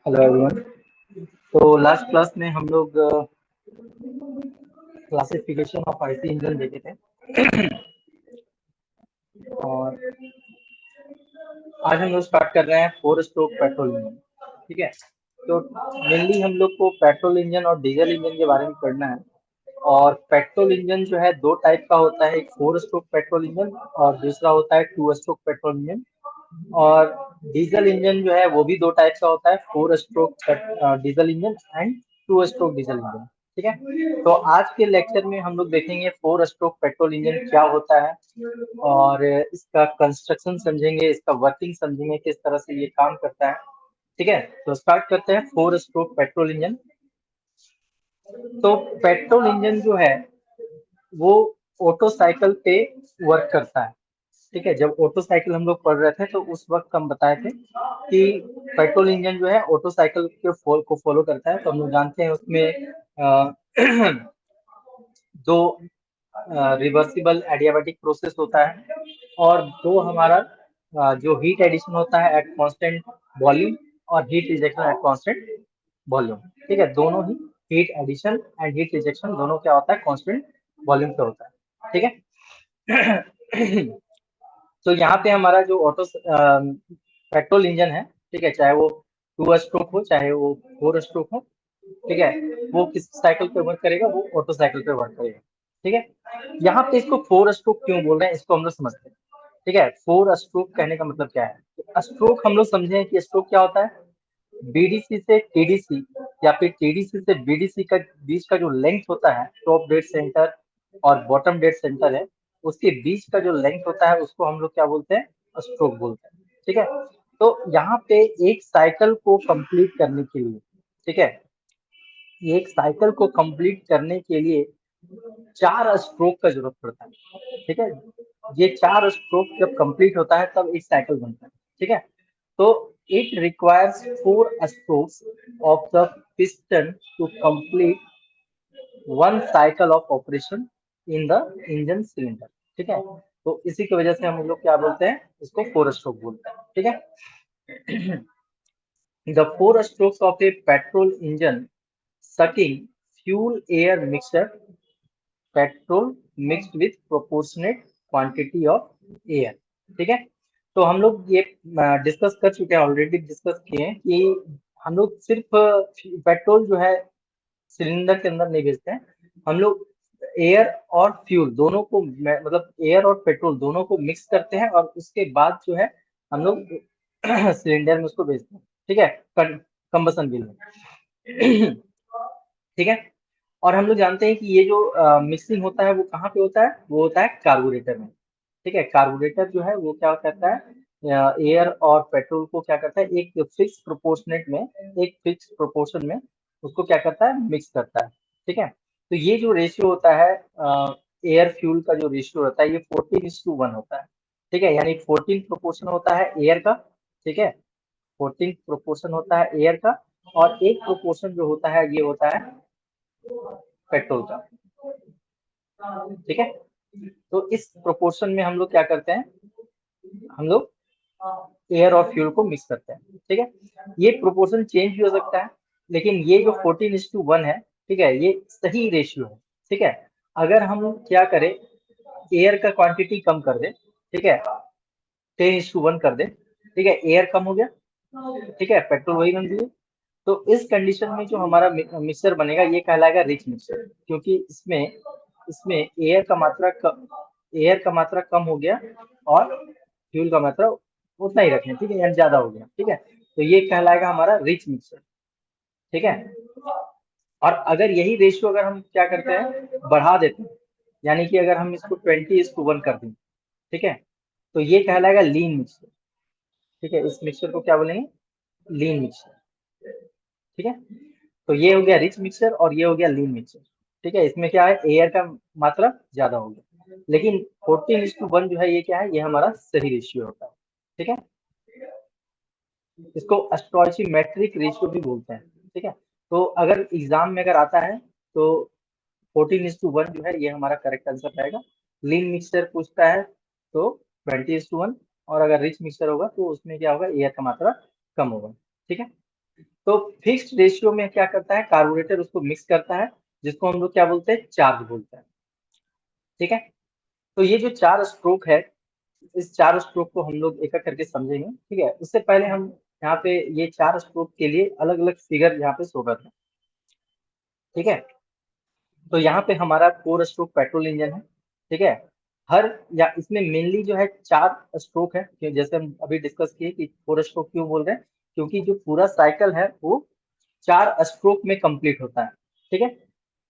Hello everyone. तो last class में हम लोग क्लासिफिकेशन ऑफ आईसी इंजन देखे थे और आज हम लोग स्टार्ट कर रहे हैं 4 स्ट्रोक पेट्रोल इंजन। ठीक है, तो मेनली हम लोग को पेट्रोल इंजन और डीजल इंजन के बारे में पढ़ना है। और पेट्रोल इंजन जो है दो टाइप का होता है, एक 4 स्ट्रोक पेट्रोल इंजन और दूसरा होता है 2 स्ट्रोक पेट्रोल इंजन। और डीजल इंजन जो है वो भी दो टाइप का होता है, 4 stroke diesel engine and 2 stroke diesel engine. ठीक है, तो आज के लेक्चर में हम लोग देखेंगे 4 स्ट्रोक पेट्रोल इंजन क्या होता है और इसका कंस्ट्रक्शन समझेंगे, इसका वर्किंग समझेंगे, किस तरह से ये काम करता है। ठीक है, तो स्टार्ट करते हैं 4 स्ट्रोक पेट्रोल इंजन। तो पेट्रोल इंजन जो है वो ऑटो साइकिल पे वर्क करता है। ठीक है, जब ऑटो साइकिल हम लोग पढ़ रहे थे तो उस वक्त हम बताए थे कि पेट्रोल इंजन जो है ऑटो साइकिल को फॉलो करता है। तो हम लोग जानते हैं उसमें अ, दो रिवर्सिबल एडियाबैटिक प्रोसेस होता है और दो हमारा जो हीट एडिशन होता है एट कांस्टेंट वॉल्यूम और heat rejection at constant volume. ठीक है, दोनों ही heat addition and heat rejection दोनों क्या होता है, कांस्टेंट वॉल्यूम पे होता है। ठीक है तो यहाँ पे हमारा जो ऑटो पेट्रोल इंजन है, ठीक है, चाहे वो 2 स्ट्रोक हो चाहे वो 4 स्ट्रोक हो, ठीक है, वो किस साइकिल पे वर्क करेगा, वो ऑटो साइकिल पे वर्क करेगा। ठीक है, यहाँ पे इसको 4 स्ट्रोक क्यों बोल रहे हैं इसको हम लोग समझते हैं। ठीक है, 4 स्ट्रोक कहने का मतलब क्या है। स्ट्रोक हम लोग समझे कि स्ट्रोक क्या होता है, बीडीसी से टीडीसी या फिर टीडीसी से बीडीसी का बीच का जो लेंथ होता है, टॉप डेड सेंटर और बॉटम डेड सेंटर है, उसके बीच का जो लेंथ होता है उसको हम लोग क्या बोलते हैं, स्ट्रोक बोलते हैं। ठीक है, तो यहाँ पे एक साइकिल को कंप्लीट करने के लिए, ठीक है, एक साइकिल को कंप्लीट करने के लिए 4 स्ट्रोक का जरूरत पड़ता है। ठीक है, ये 4 स्ट्रोक जब कंप्लीट होता है तब एक साइकिल बनता है। ठीक है, तो it requires 4 strokes of the piston to complete 1 cycle of operation in the engine cylinder. ठीक है, तो इसी की वजह से हम लोग क्या बोलते हैं, इसको 4 स्ट्रोक बोलते हैं। ठीक है, the 4 strokes of A petrol engine sucking fuel air mixture, petrol mixed with proportionate quantity of air. ठीक है, तो हम लोग ये डिस्कस कर चुके हैं, ऑलरेडी डिस्कस किए हैं कि हम लोग सिर्फ पेट्रोल जो है सिलेंडर के अंदर नहीं भेजते हैं, हम लोग एयर और फ्यूल दोनों को मतलब एयर और पेट्रोल दोनों को मिक्स करते हैं और उसके बाद जो है हम लोग सिलेंडर में उसको भेजते हैं। ठीक है, कंबसन के लिए। ठीक है, और हम लोग जानते हैं कि ये जो मिक्सिंग होता है वो कहाँ पे होता है, वो होता है कार्बोरेटर में। ठीक है, कार्बोरेटर जो है वो क्या करता है, एयर और पेट्रोल को क्या करता है, एक फिक्स प्रोपोर्शनेट में, एक फिक्स प्रोपोर्शन में उसको क्या करता है, मिक्स करता है। ठीक है, तो ये जो रेशियो होता है एयर फ्यूल का, जो रेशियो होता है ये 14:1 होता है। ठीक है, यानी 14 प्रोपोर्शन होता है एयर का। ठीक है, 14 प्रोपोर्शन होता है एयर का और एक प्रोपोर्शन जो होता है ये होता है पेट्रोल का। ठीक है, तो इस प्रोपोर्शन में हम लोग क्या करते हैं, हम लोग एयर और फ्यूल को मिक्स करते हैं। ठीक है, ये प्रोपोर्शन चेंज भी हो सकता है लेकिन ये जो 14:1 है, ठीक है, ये सही रेशियो है। ठीक है, अगर हम क्या करें, एयर का क्वांटिटी कम कर दे, ठीक है, 10:1 कर दे, ठीक है, एयर कम हो गया, ठीक है, पेट्रोल वही बन गई। तो इस कंडीशन में जो हमारा मिक्सचर बनेगा ये कहलाएगा रिच मिक्सचर, क्योंकि इसमें इसमें एयर का मात्रा कम हो गया और फ्यूल का मात्रा उतना ही रखें, ठीक है, यानी ज्यादा हो गया। ठीक है, तो ये कहलाएगा हमारा रिच मिक्सचर। ठीक है, और अगर यही रेशियो अगर हम क्या करते हैं, बढ़ा देते हैं, यानी कि अगर हम इसको 20:1 कर दें, ठीक है, तो ये कहलाएगा लीन मिक्सचर। ठीक है, इस मिक्सचर को क्या बोलेंगे, लीन मिक्सचर। ठीक है, तो ये हो गया रिच मिक्सचर और ये हो गया लीन मिक्सचर। ठीक है, इसमें क्या है, एयर का मात्रा ज्यादा हो गया लेकिन 14:1 जो है ये क्या है, ये हमारा सही रेशियो होता है। ठीक है, इसको स्टोइचियोमेट्रिक रेशियो भी बोलते हैं। ठीक है, तो अगर एग्जाम में अगर आता है तो 14:1 जो है ये हमारा करेक्ट आंसर रहेगा। लीन मिक्सचर पूछता है तो 20:1, और अगर रिच मिक्सचर होगा तो उसमें क्या होगा, एयर का मात्रा कम होगा। ठीक है, तो फिक्स्ड रेशियो में क्या करता है, कार्बोरेटर उसको मिक्स करता है, जिसको हम लोग क्या बोलते हैं, चार्ज बोलते हैं। ठीक है, तो ये जो 4 स्ट्रोक है, इस 4 स्ट्रोक को हम लोग एक-एक करके समझेंगे। ठीक है, उससे पहले हम यहाँ पे ये 4 स्ट्रोक के लिए अलग-अलग फिगर यहाँ पे शो कर रहे हैं। ठीक है, तो यहाँ पे हमारा 4 स्ट्रोक पेट्रोल इंजन है। ठीक है, हर या इसमें मेनली जो है 4 स्ट्रोक है, कि जैसे हम अभी डिस्कस किए कि 4 स्ट्रोक क्यों बोल रहे हैं, क्योंकि जो पूरा साइकिल है वो 4 स्ट्रोक में कंप्लीट होता है। ठीक है,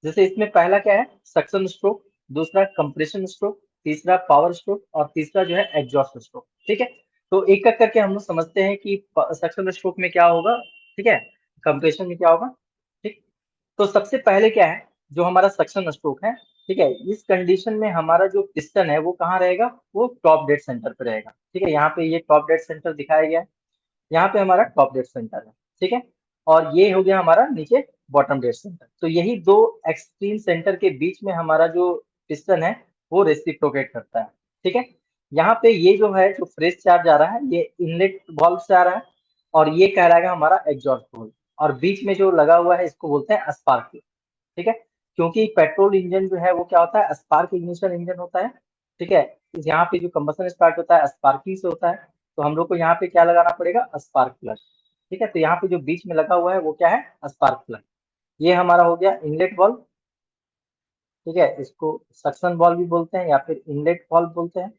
जैसे इसमें पहला क्या है, सक्शन स्ट्रोक, दूसरा कंप्रेशन स्ट्रोक, तीसरा पावर स्ट्रोक और तीसरा जो है एग्जॉस्ट स्ट्रोक। ठीक है, तो एक-एक करके हम लोग समझते हैं कि सक्शन स्ट्रोक में क्या होगा, ठीक है, कंप्रेशन में क्या होगा। ठीक, तो सबसे पहले क्या है, जो हमारा सक्शन स्ट्रोक है, ठीक है, इस कंडीशन में हमारा जो पिस्टन है वो कहाँ रहेगा, वो टॉप डेड सेंटर पे रहेगा। ठीक है, यहाँ पे ये टॉप डेड सेंटर दिखाया गया है, यहाँ पे हमारा टॉप डेड सेंटर है। ठीक है, और ये हो गया हमारा नीचे बॉटम डेड सेंटर। तो यही दो एक्सट्रीम सेंटर के बीच में हमारा जो पिस्टन है वो रेसिप्रोकेट करता है। ठीक है, यहाँ पे ये जो है, जो फ्रेश चार्ज आ रहा है, ये इनलेट वाल्व से आ रहा है और ये कहलाएगा हमारा एग्जॉस्ट वाल्व, और बीच में जो लगा हुआ है इसको बोलते हैं स्पार्क प्लग। ठीक है, क्योंकि पेट्रोल इंजन जो है वो क्या होता है, स्पार्क इग्निशन इंजन होता है। ठीक है, यहाँ पे जो कंबशन स्टार्ट होता है स्पार्किंग से होता है, तो हम लोग को यहाँ पे क्या लगाना पड़ेगा, स्पार्क प्लग। ठीक है, तो यहाँ पे जो बीच में लगा हुआ है वो क्या है, स्पार्क प्लग। ये हमारा हो गया इनलेट वाल्व। ठीक है, इसको सक्शन वाल्व भी बोलते हैं या फिर इनलेट वाल्व बोलते हैं।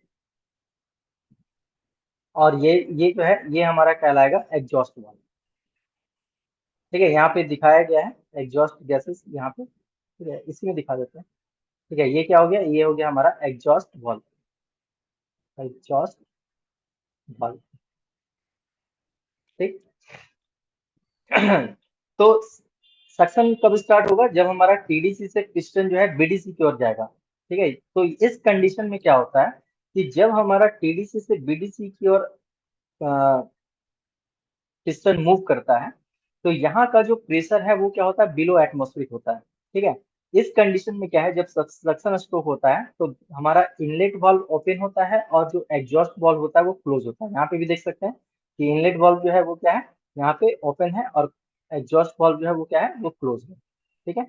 और ये जो है ये हमारा कहलाएगा एग्जॉस्ट वाल्व। ठीक है, यहाँ पे दिखाया गया है एग्जॉस्ट गैसेस यहाँ पे। ठीक है, इसी में दिखा देते हैं। ठीक है, ये क्या हो गया, ये हो गया हमारा एग्जॉस्ट वाल्व, एग्जॉस्ट वाल्व। ठीक, तो सक्शन कब स्टार्ट होगा, जब हमारा टीडीसी से पिस्टन जो है बीडीसी की ओर जाएगा। ठीक है, तो इस कंडीशन में क्या होता है कि जब हमारा टीडीसी से बीडीसी की ओर पिस्टन मूव करता है, तो यहाँ का जो प्रेशर है वो क्या होता है, बिलो एटमॉस्फेरिक होता है। ठीक है, इस कंडीशन में क्या है, जब सक्शन स्ट्रोक होता है तो हमारा इनलेट वाल्व ओपन होता है और जो एग्जॉस्ट वाल्व होता है वो क्लोज होता है। यहाँ पे भी देख सकते हैं कि इनलेट वाल्व जो है वो क्या है, यहाँ पे ओपन है, और एग्जॉस्ट वाल्व जो है वो क्या है, वो क्लोज है। ठीक है,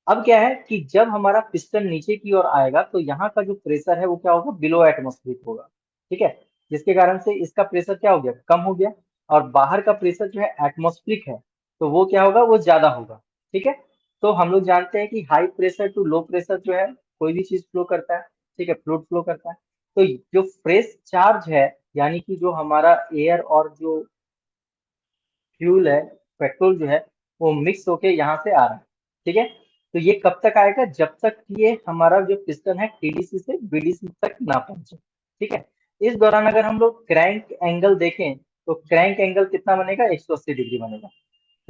अब क्या है कि जब हमारा पिस्टन नीचे की ओर आएगा तो यहाँ का जो प्रेशर है वो क्या होगा, बिलो एटमॉस्फेरिक होगा। ठीक है, जिसके कारण से इसका प्रेशर क्या हो गया, कम हो गया, और बाहर का प्रेशर जो है एटमॉस्फेरिक है, तो वो क्या होगा, वो ज्यादा होगा। ठीक है, तो हम लोग जानते हैं कि high pressure to low pressure जो है कोई भी चीज फ्लो करता है। ठीक है, फ्लूइड फ्लो करता है। तो जो फ्रेश चार्ज है, यानी कि जो हमारा एयर और जो फ्यूल है, पेट्रोल जो है, वो मिक्स होके यहाँ से आ रहा है। ठीक है, तो ये कब तक आएगा, जब तक ये हमारा जो पिस्टन है टीडीसी से बीडीसी तक ना पहुंचे। ठीक है, इस दौरान अगर हम लोग क्रैंक एंगल देखें तो क्रैंक एंगल कितना बनेगा, 180 डिग्री बनेगा।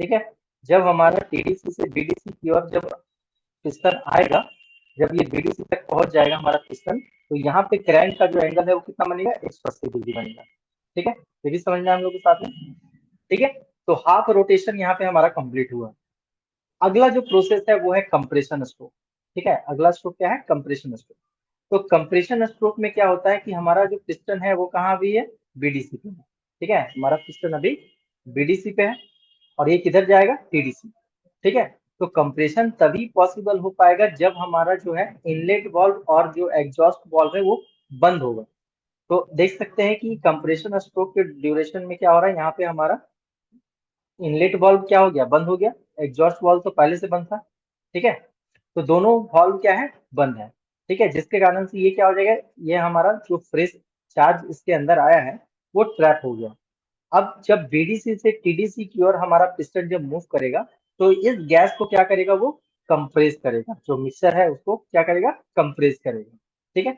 ठीक है, जब हमारा टीडीसी से बीडीसी की ओर जब पिस्टन आएगा, जब ये बीडीसी तक पहुंच जाएगा हमारा पिस्टन, तो यहाँ पे क्रैंक का जो एंगल है वो कितना बनेगा, 180 डिग्री बनेगा। ठीक है, ये भी समझना है हम लोग के साथ में। ठीक है, तो हाफ रोटेशन यहाँ पे हमारा कंप्लीट हुआ। अगला जो प्रोसेस है वो है कंप्रेशन स्ट्रोक। ठीक है, अगला स्ट्रोक क्या है, कंप्रेशन स्ट्रोक। तो कंप्रेशन स्ट्रोक में क्या होता है कि हमारा जो पिस्टन है वो कहाँ अभी है, बीडीसी पे है। ठीक है, हमारा पिस्टन अभी बीडीसी पे है और ये किधर जाएगा, टीडीसी। ठीक है, तो कंप्रेशन तभी पॉसिबल हो पाएगा जब हमारा जो है इनलेट वाल्व और जो एग्जॉस्ट वाल्व है वो बंद होगा। तो देख सकते हैं कि कंप्रेशन स्ट्रोक के ड्यूरेशन में क्या हो रहा है, यहाँ पे हमारा इनलेट वाल्व क्या हो गया, बंद हो गया। एग्जॉस्ट वाल्व तो पहले से बंद था। ठीक है, तो दोनों वाल्व क्या है, बंद है। ठीक है, जिसके कारण से ये क्या हो जाएगा, ये हमारा जो फ्रेश चार्ज इसके अंदर आया है वो ट्रैप हो गया। अब जब बीडीसी से टीडीसी की ओर हमारा पिस्टन जब मूव करेगा, तो इस गैस को क्या करेगा, वो कंप्रेस करेगा, जो मिक्सर है उसको क्या करेगा, कंप्रेस करेगा। ठीक है,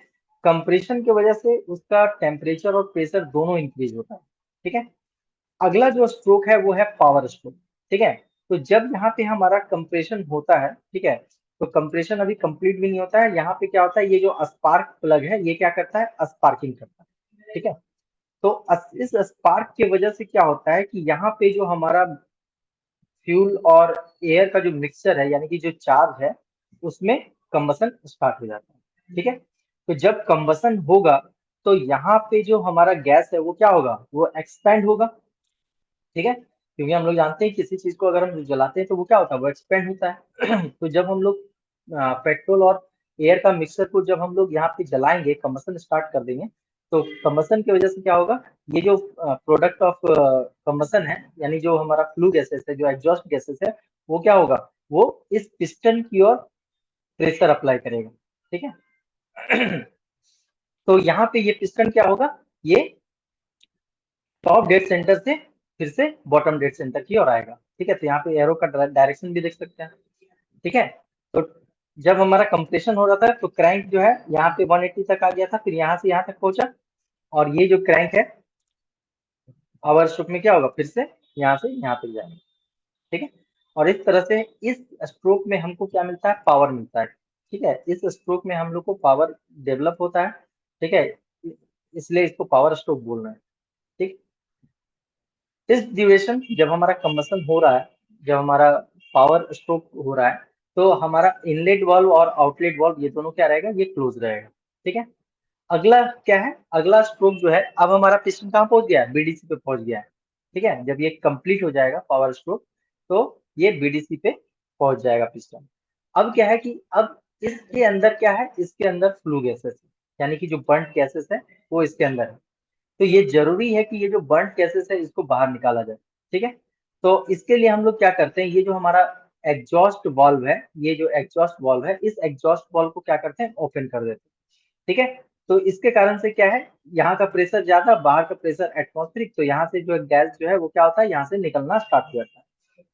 कंप्रेशन की वजह से उसका टेम्परेचर और प्रेशर दोनों इंक्रीज होता है। ठीक है, अगला जो स्ट्रोक है वो है पावर स्ट्रोक। ठीक है, तो जब यहाँ पे हमारा कंप्रेशन होता है, ठीक है, तो कंप्रेशन अभी कंप्लीट भी नहीं होता है, यहाँ पे क्या होता है, ये जो स्पार्क प्लग है ये क्या करता है, स्पार्किंग करता है। ठीक है, तो इस स्पार्क की वजह से क्या होता है कि यहाँ पे जो हमारा फ्यूल और एयर का जो मिक्सचर है, यानी कि जो चार्ज है, उसमें कंबसन स्टार्ट हो जाता है। ठीक है, तो जब कंबसन होगा तो यहाँ पे जो हमारा गैस है वो क्या होगा, वो एक्सपैंड होगा। ठीक है, क्योंकि हम लोग जानते हैं किसी चीज को अगर हम जलाते हैं तो वो क्या होता है, वो एक्सपेंड होता है। तो जब हम लोग पेट्रोल और एयर का मिक्सचर को जब हम लोग यहाँ पे जलाएंगे, कंबसन स्टार्ट कर देंगे, तो कंबसन की वजह से क्या होगा, ये जो प्रोडक्ट ऑफ कंबसन है, यानी जो हमारा फ्लू गैसेस है, जो एग्जॉस्ट गैसेस है, वो क्या होगा, वो इस पिस्टन की ओर प्रेशर अप्लाई करेगा। ठीक है। तो यहाँ पे ये पिस्टन क्या होगा, ये टॉप डेड सेंटर से फिर से बॉटम डेड सेंटर की ओर आएगा। ठीक है, तो यहाँ पे एरो का डायरेक्शन भी देख सकते हैं। ठीक है, तो जब हमारा कंप्रेशन हो रहा था तो क्रैंक जो है यहाँ पे 180 तक आ गया था, फिर यहाँ से यहाँ तक पहुंचा, और ये जो क्रैंक है पावर स्ट्रोक में क्या होगा, फिर से यहाँ से यहाँ तक जाएगा। ठीक है, और इस तरह से इस स्ट्रोक में हमको क्या मिलता है, पावर मिलता है। ठीक है, इस स्ट्रोक में हम लोग को पावर डेवलप होता है। ठीक है, इसलिए इसको पावर स्ट्रोक बोल रहे हैं। ठीक, इस ड्यूरेशन जब हमारा कंबसन हो रहा है, जब हमारा पावर स्ट्रोक हो रहा है, तो हमारा इनलेट वाल्व और आउटलेट वाल्व ये दोनों क्या रहेगा, ये क्लोज रहेगा। ठीक है, अगला क्या है, अगला स्ट्रोक जो है, अब हमारा पिस्टन कहाँ पहुंच गया है, बीडीसी पे पहुंच गया है। ठीक है, जब ये कंप्लीट हो जाएगा पावर स्ट्रोक, तो ये बीडीसी पे पहुंच जाएगा पिस्टन। अब क्या है कि अब इसके अंदर क्या है, इसके अंदर फ्लू गैसेस है, यानी कि जो बर्न्ट गैसेस है वो इसके अंदर है। तो ये जरूरी है कि ये जो बर्न्ट गैसेस है इसको बाहर निकाला जाए। ठीक है, तो इसके लिए हम लोग क्या करते हैं, ये जो हमारा एग्जॉस्ट वाल्व है, ये जो एग्जॉस्ट वाल्व है, इस एग्जॉस्ट वाल्व को क्या करते हैं, ओपन कर देते हैं। ठीक है, तो इसके कारण से क्या है, यहाँ का प्रेशर ज्यादा, बाहर का प्रेशर एटमॉस्फेरिक, तो यहाँ से जो गैस जो है वो क्या होता है, यहाँ से निकलना स्टार्ट हो जाता है।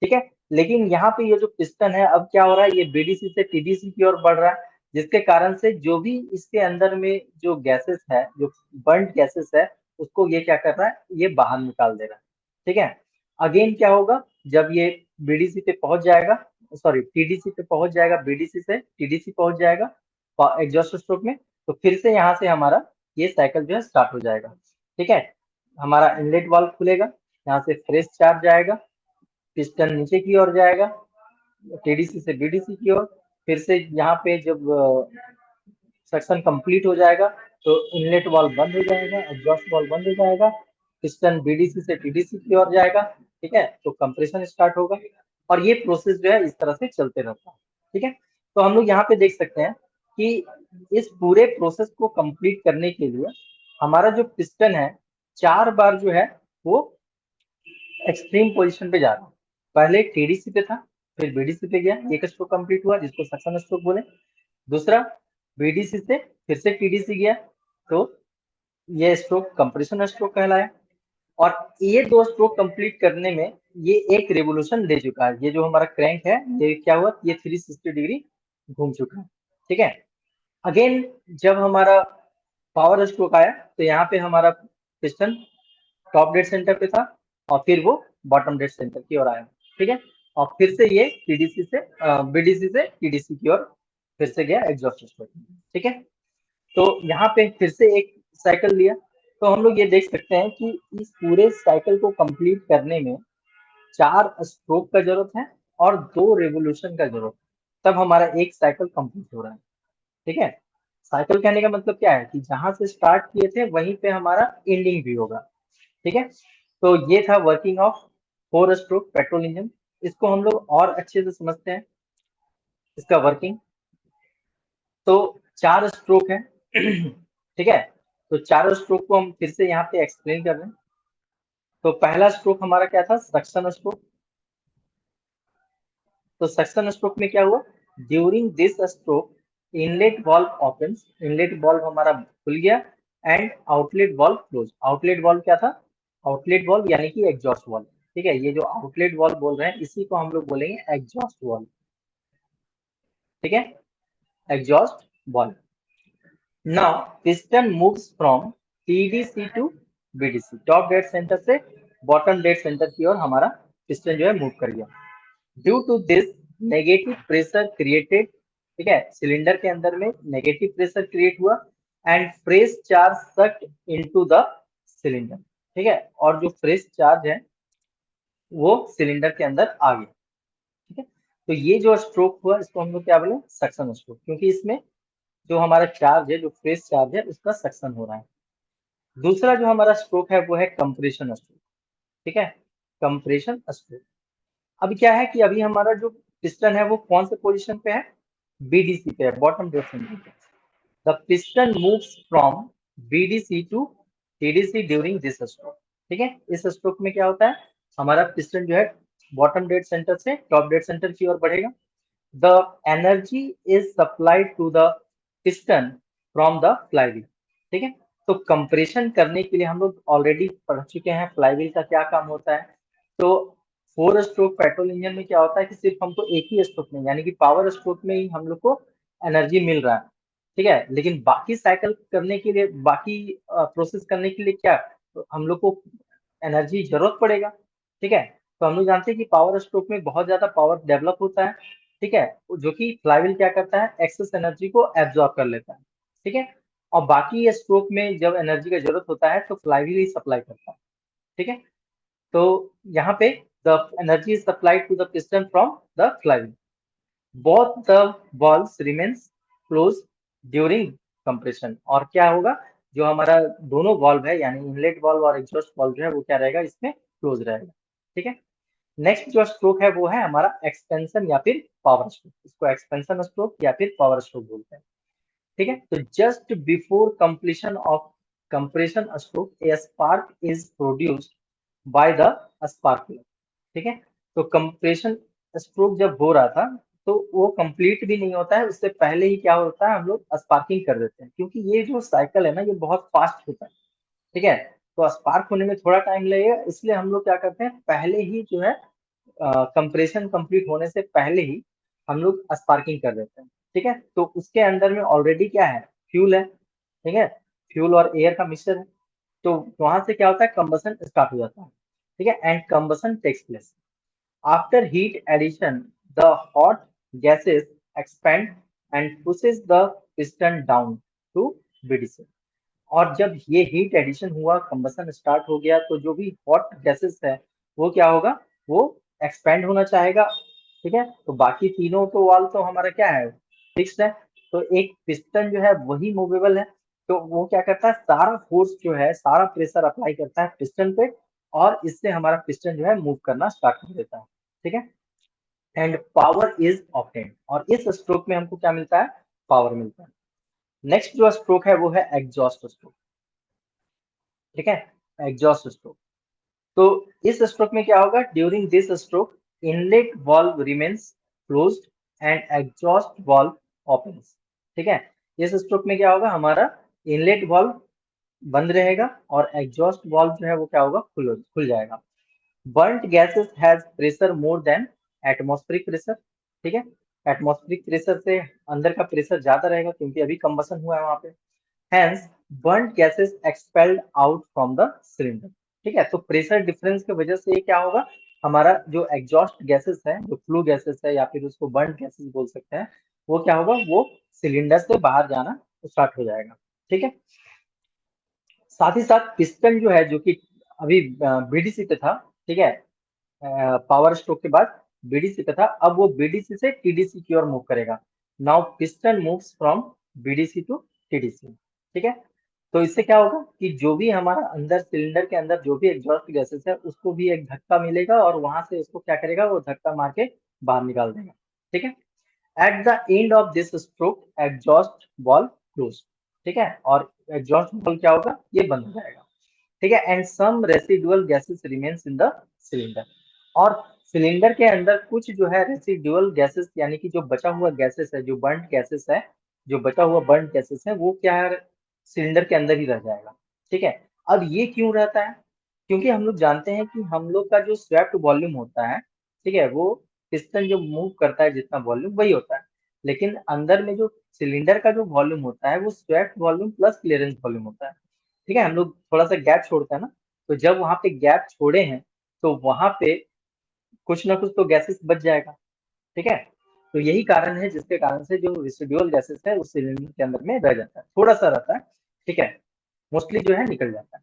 ठीक है, लेकिन यहाँ पे ये जो पिस्टन है अब क्या हो रहा है, ये बीडीसी से टीडीसी की ओर बढ़ रहा है, जिसके कारण से जो भी इसके अंदर में जो गैसेस है, जो बर्न्ट गैसेस है, उसको ये क्या कर रहा है, ये बाहर निकाल दे रहा है। ठीक है, अगेन क्या होगा, जब ये बीडीसी पे पहुंच जाएगा, सॉरी टीडीसी पे पहुंच जाएगा, बीडीसी से टीडीसी पहुंच जाएगा एग्जॉस्ट स्ट्रोक में, तो फिर से यहाँ से हमारा ये साइकिल जो है स्टार्ट हो जाएगा। ठीक है, हमारा इनलेट वाल्व खुलेगा, यहाँ से फ्रेश चार्ज जाएगा, पिस्टन नीचे की ओर जाएगा, टीडीसी से बीडीसी की ओर, फिर से यहाँ पे जब सेक्शन कंप्लीट हो जाएगा तो इनलेट वाल्व बंद हो जाएगा, एग्जॉस्ट वाल्व बंद हो जाएगा, पिस्टन बीडीसी से टीडीसी की ओर जाएगा। ठीक है, तो कंप्रेशन स्टार्ट होगा, और ये प्रोसेस जो है इस तरह से चलते रहता है। ठीक है, तो हम लोग यहाँ पे देख सकते हैं कि इस पूरे प्रोसेस को कंप्लीट करने के लिए हमारा जो पिस्टन है 4 बार जो है वो एक्सट्रीम पोजीशन पे जा रहा है। पहले टीडीसी पे था, फिर बीडीसी पे गया, एक स्ट्रोक कंप्लीट हुआ जिसको सक्शन स्ट्रोक बोले। दूसरा बीडीसी से फिर से टीडीसी गया, तो ये स्ट्रोक कंप्रेशन स्ट्रोक कहलाया। और ये 2 स्ट्रोक कंप्लीट करने में ये एक रेवोल्यूशन दे चुका है, ये जो हमारा क्रैंक है ये क्या हुआ, ये 360 डिग्री घूम चुका है। ठीक है, अगेन जब हमारा पावर स्ट्रोक आया तो यहाँ पे हमारा पिस्टन टॉप डेड सेंटर पे था, और फिर वो बॉटम डेड सेंटर की ओर आया। ठीक है, और फिर से ये टीडीसी से बीडीसी से टीडीसी की ओर फिर से गया एग्जॉस्ट स्ट्रोक। ठीक है, तो यहाँ पे फिर से एक साइकिल लिया, तो हम लोग ये देख सकते हैं कि इस पूरे साइकिल को कंप्लीट करने में 4 स्ट्रोक का जरूरत है और 2 रेवोल्यूशन का जरूरत है, तब हमारा एक साइकिल कंप्लीट हो रहा है। ठीक है, साइकिल कहने का मतलब क्या है कि जहां से स्टार्ट किए थे वहीं पे हमारा एंडिंग भी होगा। ठीक है, तो ये था working of 4 stroke petrol engine. इसको हम लोग और अच्छे से समझते हैं, इसका वर्किंग। तो 4 स्ट्रोक है। ठीक है, तो चारों स्ट्रोक को हम फिर से यहाँ पे एक्सप्लेन कर रहे हैं। तो पहला स्ट्रोक हमारा क्या था, सक्शन स्ट्रोक। तो सक्शन स्ट्रोक में क्या हुआ, during this stroke inlet valve opens, inlet valve हमारा खुल गया, and outlet valve close. Outlet valve क्या था, आउटलेट वाल्व यानी कि एग्जॉस्ट वाल्व। ठीक है, ये जो आउटलेट वाल्व बोल रहे हैं इसी को हम लोग बोलेंगे एग्जॉस्ट वाल्व। ठीक है, exhaust valve. Now piston moves from TDC to BDC, top dead centre से बॉटम डेड सेंटर की ओर हमारा पिस्टन जो है मूव कर गया। Due to this negative pressure created, ठीक है, सिलेंडर के अंदर में नेगेटिव प्रेशर क्रिएट हुआ, and fresh charge sucked into the cylinder. ठीक है, और जो फ्रेश चार्ज है वो सिलेंडर के अंदर आ गया। ठीक है, तो ये जो स्ट्रोक हुआ इसको हम लोग क्या बोले, सक्शन स्ट्रोक, क्योंकि इसमें जो हमारा चार्ज है, जो फ्रेश चार्ज है उसका सक्शन हो रहा है। दूसरा जो हमारा स्ट्रोक है वो है कंप्रेशन स्ट्रोक। ठीक है, कंप्रेशन स्ट्रोक। अभी क्या है कि अभी हमारा जो पिस्टन है वो कौन से पोजीशन पे है, बीडीसी पे है, बॉटम डेड सेंटर पे। The piston moves from BDC to TDC during this stroke. ठीक है, इस स्ट्रोक में क्या होता है, हमारा पिस्टन जो है बॉटम डेड सेंटर से टॉप डेड सेंटर की ओर बढ़ेगा। The energy is supplied to the piston from the flywheel. ठीक है, तो कंप्रेशन करने के लिए हम लोग ऑलरेडी पढ़ चुके हैं फ्लाईव्हील का क्या काम होता है। तो 4 स्ट्रोक पेट्रोल इंजन में क्या होता है कि सिर्फ हमको एक ही स्ट्रोक में यानी कि पावर स्ट्रोक में ही हम लोग को एनर्जी मिल रहा है। ठीक है, लेकिन बाकी साइकिल करने के लिए, बाकी प्रोसेस करने के लिए क्या, तो हम लोग को एनर्जी जरूरत पड़ेगा। ठीक है, तो हम लोग जानते हैं कि पावर स्ट्रोक में बहुत ज्यादा पावर डेवलप होता है। ठीक है, जो कि फ्लाईव्हील क्या करता है, एक्सेस एनर्जी को एब्जॉर्ब कर लेता है। ठीक है, और बाकी ये स्ट्रोक में जब एनर्जी का जरूरत होता है तो फ्लाईव्हील ही सप्लाई करता है। ठीक है, तो यहाँ पे the energy is supplied to the piston from the flywheel. Both the valves remains close during compression. और क्या होगा, जो हमारा दोनों वॉल्व है यानी इनलेट वॉल्व और एग्जॉस्ट वॉल्व जो है वो क्या रहेगा, इसमें क्लोज रहेगा। ठीक है, नेक्स्ट जो स्ट्रोक है वो है हमारा एक्सपेंशन या फिर पावर स्ट्रोक। इसको एक्सपेंशन स्ट्रोक या फिर पावर स्ट्रोक बोलते हैं। ठीक है, तो just before completion of compression stroke A spark is produced by the spark plug. ठीक है, तो कंप्रेशन स्ट्रोक जब हो रहा था तो वो कंप्लीट भी नहीं होता है, उससे पहले ही क्या होता है, हम लोग स्पार्किंग कर देते हैं, क्योंकि ये जो साइकिल है ना ये बहुत फास्ट होता है। ठीक है, तो स्पार्क होने में थोड़ा टाइम लगेगा, इसलिए हम लोग क्या करते हैं, पहले ही जो है कंप्रेशन कंप्लीट होने से पहले ही हम लोग स्पार्किंग कर देते हैं। ठीक है, तो उसके अंदर में ऑलरेडी क्या है, फ्यूल है। ठीक है, फ्यूल और एयर का मिक्सचर है, तो वहां से क्या होता है, कंबसन स्टार्ट हो जाता है। ठीक है, and combustion takes place after heat addition. The hot gases expand and pushes the piston down to BDC. और जब ये हीट एडिशन हुआ, कंबसन स्टार्ट हो गया, तो जो भी हॉट गैसेस है वो क्या होगा, वो एक्सपेंड होना चाहेगा। ठीक है, तो बाकी तीनों तो वाल तो हमारा क्या है, फिक्स्ड है। तो एक पिस्टन जो है वही मूवेबल है, तो वो क्या करता है, सारा फोर्स जो है, सारा प्रेशर अप्लाई करता है पिस्टन पे, और इससे हमारा पिस्टन जो है मूव करना स्टार्ट कर देता है। ठीक है, एंड पावर इज ऑब्टेन्ड। और इस स्ट्रोक में हमको क्या मिलता है, पावर मिलता है। नेक्स्ट जो स्ट्रोक है वो है एग्जॉस्ट स्ट्रोक। ठीक है, एग्जॉस्ट स्ट्रोक। तो इस स्ट्रोक में क्या होगा, during this stroke inlet valve remains closed end exhaust valve opens. ठीक है, इस स्ट्रोक में क्या होगा, हमारा इनलेट वाल्व बंद रहेगा और एग्जॉस्ट वाल्व जो है वो क्या होगा, खुल खुल जाएगा। Burnt gases has pressure more than atmospheric pressure. ठीक है, एटमॉस्फेरिक प्रेशर से अंदर का प्रेशर ज्यादा रहेगा क्योंकि अभी कंबसन हुआ है वहां पे। Hence, burnt gases expelled out from the cylinder। ठीक है, तो प्रेशर डिफरेंस की वजह से ये क्या होगा, हमारा जो एग्जॉस्ट गैसेस है, जो फ्लू गैसेस है या फिर उसको बर्न गैसेस बोल सकते हैं, वो क्या होगा, वो सिलेंडर से बाहर जाना स्टार्ट हो जाएगा। ठीक है, साथ ही साथ पिस्टन जो है, जो कि अभी बीडीसी पे था। ठीक है, पावर स्ट्रोक के बाद बीडीसी पे था, अब वो बीडीसी से टीडीसी की ओर मूव करेगा। Now piston moves from BDC to TDC. ठीक है, तो इससे क्या होगा कि जो भी हमारा अंदर सिलेंडर के अंदर जो भी एग्जॉस्ट गैसेस है उसको भी एक धक्का मिलेगा और वहां से उसको क्या करेगा, वो धक्का मार के बाहर निकाल देगा। ठीक है, at the end of this stroke exhaust valve close. ठीक है, और एग्जॉस्ट वॉल्व क्या होगा, ये बंद हो जाएगा। ठीक है, and some residual gases remains in the cylinder. और सिलेंडर के अंदर कुछ जो है रेसिडुअल गैसेस यानी कि जो बचा हुआ गैसेस है, जो बर्न्ड गैसेस है, जो बचा हुआ बर्न्ड गैसेस है वो क्या है, सिलेंडर के अंदर ही रह जाएगा। ठीक है, अब ये क्यों रहता है, क्योंकि हम लोग जानते हैं कि हम लोग का जो स्वेप्ट वॉल्यूम होता है, ठीक है, वो पिस्टन जो मूव करता है जितना वॉल्यूम वही होता है, लेकिन अंदर में जो सिलेंडर का जो वॉल्यूम होता है वो swept volume plus clearance volume होता है। ठीक है, हम लोग थोड़ा सा गैप छोड़ते हैं ना, तो जब वहां पे गैप छोड़े हैं तो वहां पे कुछ ना कुछ तो गैसेस बच जाएगा। ठीक है, तो यही कारण है जिसके कारण से जो रेसिडुअल गैसेस है उस सिलेंडर के अंदर में रह जाता है, थोड़ा सा रहता है। ठीक है, मोस्टली जो है निकल जाता है।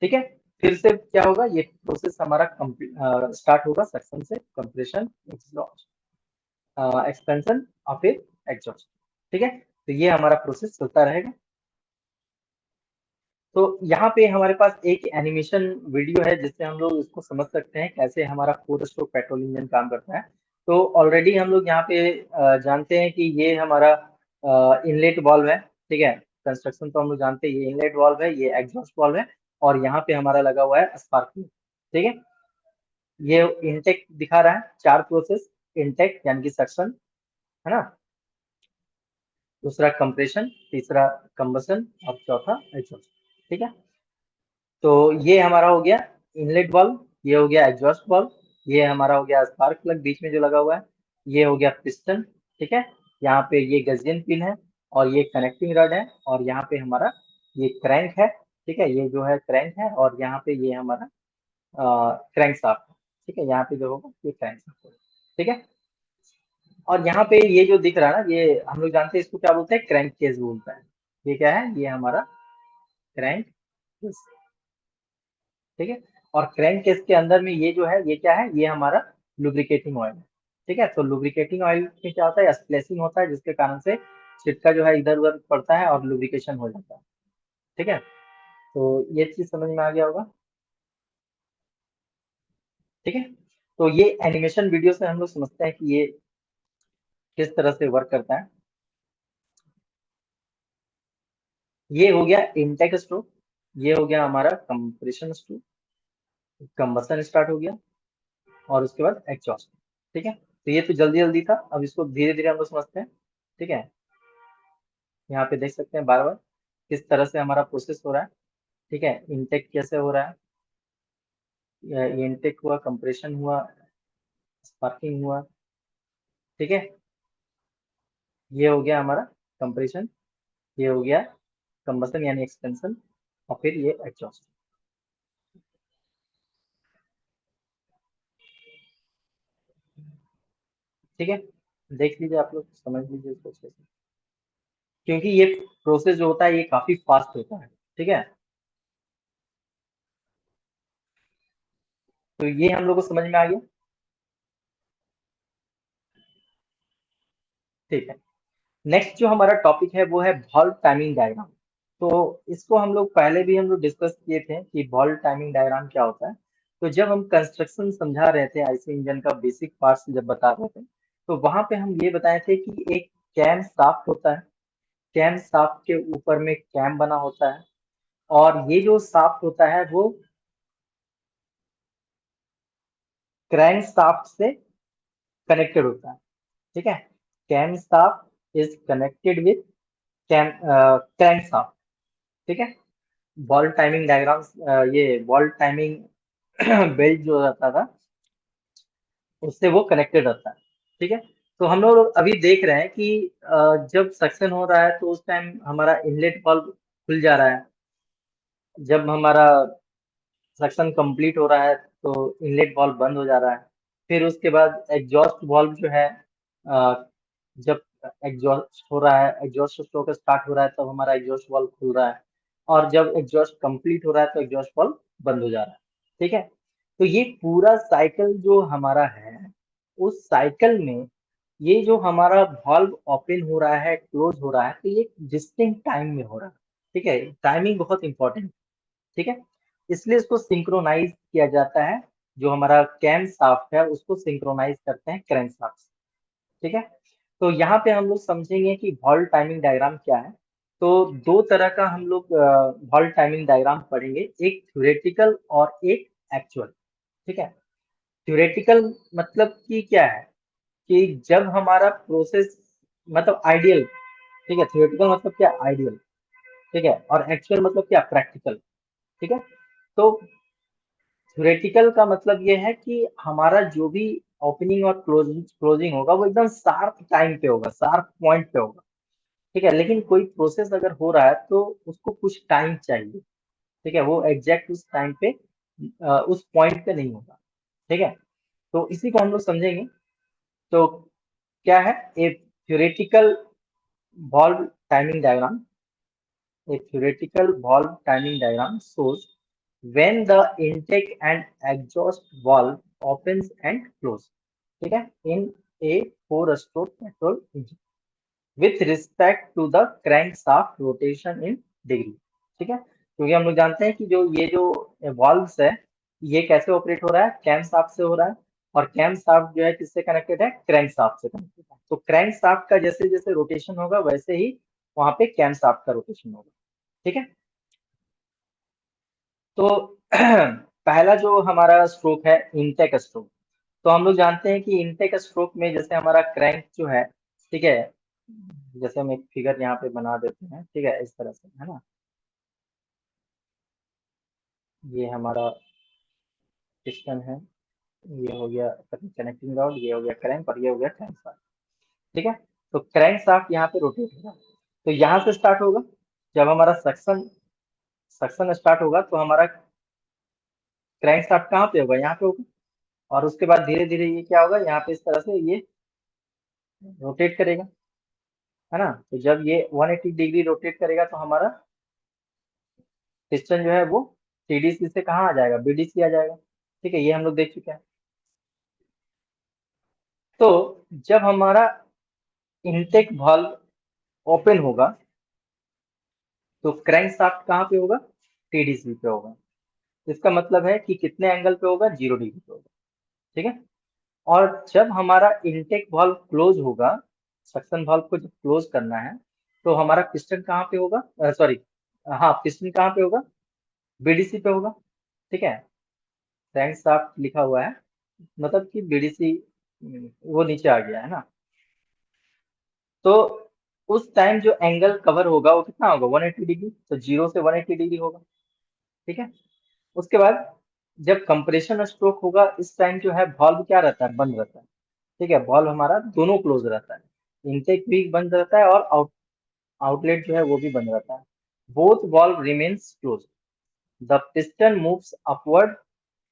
ठीक है, फिर से क्या होगा, ये प्रोसेस हमारा स्टार्ट होगा सक्शन से, कंप्रेशन, एक्सपेंशन और फिर एग्जॉस्ट। ठीक है, तो ये हमारा प्रोसेस चलता रहेगा। तो यहाँ पे हमारे पास एक एनिमेशन वीडियो है जिससे हम लोग इसको समझ सकते हैं कैसे हमारा 4 स्ट्रोक पेट्रोल इंजन काम करता है। तो ऑलरेडी हम लोग यहाँ पे जानते हैं कि ये हमारा इनलेट वाल्व है, ठीक है। कंस्ट्रक्शन तो हम लोग जानते हैं, ये इनलेट वाल्व है, ये एग्जॉस्ट वाल्व है, और यहाँ पे हमारा लगा हुआ है स्पार्क प्लग, ठीक है। ये इनटेक दिखा रहा है, 4 प्रोसेस, इनटेक यानी कि सक्शन, है ना, दूसरा कंप्रेशन, तीसरा कंबसन और चौथा एग्जॉस्ट, ठीक है। तो ये हमारा हो गया इनलेट वाल्व, ये हो गया एग्जॉस्ट वाल्व, ये हमारा हो गया स्पार्क प्लग बीच में जो लगा हुआ है, ये हो गया पिस्टन, ठीक है। यहाँ पे ये गजियन पिन है और ये कनेक्टिंग रड है, और यहाँ पे हमारा ये क्रैंक है, ठीक है, ये जो है क्रैंक है, और यहाँ पे ये हमारा क्रैंक शाफ्ट है, ठीक है। यहाँ पे जो होगा ये क्रैंक शाफ्ट होगा, ठीक है। और यहाँ पे ये जो दिख रहा है ना, ये हम लोग जानते हैं इसको क्या बोलते हैं, क्रैंक केस बोलता है। ये क्या है, ये हमारा क्रैंक केस, ठीक है। और क्रैंक केस के अंदर में ये जो है, ये क्या है, ये हमारा लुब्रिकेटिंग ऑयल है, ठीक है। तो लुब्रिकेटिंग ऑयल में क्या होता है, स्प्लेसिंग होता है, जिसके कारण से छिटका जो है इधर उधर पड़ता है और लुब्रिकेशन हो जाता है, ठीक है। तो ये चीज समझ में आ गया होगा, ठीक है। तो ये एनिमेशन वीडियो से हम लोग समझते हैं कि ये किस तरह से वर्क करता है। ये हो गया इनटेक स्ट्रोक, ये हो गया हमारा कंप्रेशन स्ट्रोक, कंबसन स्टार्ट हो गया, और उसके बाद एग्जॉस्ट, ठीक है। तो ये तो जल्दी जल्दी था, अब इसको धीरे धीरे हम लोग समझते हैं, ठीक है। यहाँ पे देख सकते हैं बार बार किस तरह से हमारा प्रोसेस हो रहा है, ठीक है। इनटेक कैसे हो रहा है, इनटेक हुआ, कंप्रेशन हुआ, स्पार्किंग हुआ, ठीक है। ये हो गया हमारा कंप्रेशन, ये हो गया कंबसन यानी एक्सपेंशन, और फिर ये एग्जॉस्ट, ठीक है। देख लीजिए, आप लोग समझ लीजिए इसको अच्छे से, क्योंकि ये प्रोसेस जो होता है ये काफी फास्ट होता है, ठीक है। तो ये हम लोग को समझ में आ गया, ठीक है। नेक्स्ट जो हमारा टॉपिक है वो है वॉल्व टाइमिंग डायग्राम। तो इसको हम लोग पहले भी हम लोग डिस्कस किए थे कि वॉल्व टाइमिंग डायग्राम क्या होता है। तो जब हम कंस्ट्रक्शन समझा रहे थे, आईसी इंजन का बेसिक पार्ट्स जब बता रहे थे, तो वहां पे हम ये बताए थे कि एक कैम शाफ्ट होता है, कैम शाफ्ट के ऊपर में कैम बना होता है, और ये जो शाफ्ट होता है वो क्रैंक शाफ्ट से कनेक्टेड होता है, ठीक है। Cam shaft is connected with cam crank shaft, ठीक है। बॉल टाइमिंग डायग्राम्स, ये बॉल टाइमिंग बेल्ट जो रहता था उससे वो कनेक्टेड रहता है, ठीक है। तो हम लोग अभी देख रहे हैं कि जब सक्शन हो रहा है तो उस टाइम हमारा इनलेट वाल्व खुल जा रहा है, जब हमारा सक्शन कंप्लीट हो रहा है तो इनलेट वाल्व बंद हो जा रहा है। फिर उसके बाद एग्जॉस्ट वाल्व जो है, अ, जब एग्जॉस्ट हो रहा है, एग्जॉस्ट स्ट्रोक स्टार्ट हो रहा है, तब हमारा एग्जॉस्ट वाल्व खुल रहा है, और जब एग्जॉस्ट कंप्लीट हो रहा है तो एग्जॉस्ट वाल्व बंद हो जा रहा है, ठीक है। तो ये पूरा साइकिल जो हमारा है, उस साइकिल में ये जो हमारा वाल्व ओपन हो रहा है, क्लोज हो रहा है, तो ये डिस्टिंक्ट टाइम में हो रहा है, ठीक है। टाइमिंग बहुत इंपॉर्टेंट, ठीक है। इसलिए इसको सिंक्रोनाइज किया जाता है, जो हमारा कैम शाफ्ट है उसको सिंक्रोनाइज करते हैं क्रैंक शाफ्ट से, ठीक है। तो यहाँ पे हम लोग समझेंगे कि वॉल्व टाइमिंग डायग्राम क्या है। तो दो तरह का हम लोग वॉल्व टाइमिंग डायग्राम पढ़ेंगे, एक थ्योरेटिकल और एक एक्चुअल, ठीक है। थ्योरेटिकल मतलब कि क्या है, कि जब हमारा प्रोसेस मतलब आइडियल, ठीक है। थ्योरेटिकल मतलब क्या, आइडियल, ठीक है। और एक्चुअल मतलब क्या, प्रैक्टिकल, ठीक है। तो थ्योरेटिकल का मतलब ये है कि हमारा जो भी ओपनिंग और क्लोजिंग क्लोजिंग होगा वो एकदम शार्प टाइम पे होगा, शार्प पॉइंट पे होगा, ठीक है। लेकिन कोई प्रोसेस अगर हो रहा है तो उसको कुछ टाइम चाहिए, ठीक है, वो एग्जैक्ट उस टाइम पे उस पॉइंट पे नहीं होगा, ठीक है। तो इसी को हम लोग समझेंगे। तो क्या है, ए theoretical valve timing diagram, a theoretical valve timing diagram shows when the intake and exhaust valve opens and close, ठीक है, in a 4 stroke petrol engine with respect to the crankshaft rotation in degree, ठीक है। क्योंकि हम लोग जानते हैं कि जो ये जो वॉल्व्स है ये कैसे ऑपरेट हो रहा है, कैम शाफ्ट से हो रहा है, और कैम शाफ्ट जो है किससे कनेक्टेड है, क्रैंक शाफ्ट से कनेक्टेड है। तो क्रैंक शाफ्ट का जैसे जैसे रोटेशन होगा वैसे ही वहां पे कैम शाफ्ट का रोटेशन होगा। ठीक है। तो पहला जो हमारा स्ट्रोक है इनटेक स्ट्रोक। तो हम लोग जानते हैं कि इनटेक स्ट्रोक में जैसे हमारा क्रैंक जो है, ठीक है, जैसे हम एक फिगर यहाँ पे बना देते हैं, ठीक है, इस तरह से, है ना, ये हमारा पिस्टन है, ये हो गया कनेक्टिंग रॉड, ये हो गया क्रैंक, और ये हो गया क्रैंक शाफ्ट। ठीक है। तो क्रैंक शाफ्ट यहाँ पे रोटेट होगा, तो यहाँ से स्टार्ट होगा। जब हमारा सक्शन सक्शन स्टार्ट होगा तो हमारा क्रैंक शाफ्ट कहाँ पे होगा, यहाँ पे होगा, और उसके बाद धीरे धीरे ये क्या होगा, यहाँ पे इस तरह से ये रोटेट करेगा, है ना। तो जब ये 180 डिग्री रोटेट करेगा तो हमारा पिस्टन जो है वो सीडीसी से कहाँ आ जाएगा, बीडीसी आ जाएगा। ठीक है, ये हम लोग देख चुके हैं। तो जब हमारा इनटेक वाल्व ओपन होगा तो क्रैंक शाफ्ट कहाँ पे होगा, टीडीसी पे होगा। इसका मतलब है कि कितने एंगल पे होगा, 0 डिग्री पे होगा। ठीक है। और जब हमारा इनटेक वाल्व क्लोज होगा, सक्शन वाल्व को जब क्लोज करना है तो हमारा पिस्टन कहाँ पे होगा, सॉरी, हाँ, पिस्टन कहाँ पे होगा, बीडीसी पे होगा। ठीक है, क्रैंक शाफ्ट लिखा हुआ है, मतलब कि बीडीसी वो नीचे आ गया है ना। तो उस टाइम जो एंगल कवर होगा वो कितना होगा, 180 डिग्री, तो 0 से 180 डिग्री होगा। ठीक है। उसके बाद जब कंप्रेशन स्ट्रोक होगा इस टाइम जो है वॉल्व क्या रहता है, बंद रहता है। ठीक है, वॉल्व हमारा दोनों क्लोज रहता है, इनटेक भी बंद रहता है और आउटलेट जो है वो भी बंद रहता है। Both valve remains close, the piston moves upward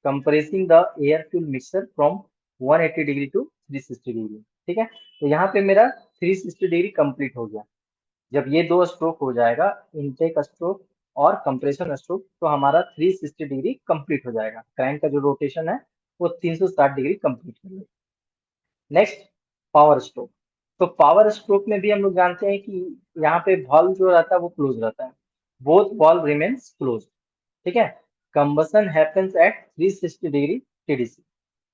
compressing the air fuel mixture from 180 degree to 360 degree. ठीक है, तो यहाँ पे मेरा 360 डिग्री कंप्लीट हो गया। जब ये दो स्ट्रोक हो जाएगा, इनटेक स्ट्रोक और कंप्रेशन स्ट्रोक, तो हमारा 360 डिग्री कंप्लीट हो जाएगा, क्रैंक का जो रोटेशन है वो 360 डिग्री कंप्लीट हो जाएगा। Next, power stroke. तो पावर स्ट्रोक में भी हम लोग जानते हैं कि यहाँ पे वॉल्व जो रहता है वो क्लोज रहता है, बोथ वॉल्व रिमेन्स क्लोज। ठीक है, combustion happens at 360 degree TDC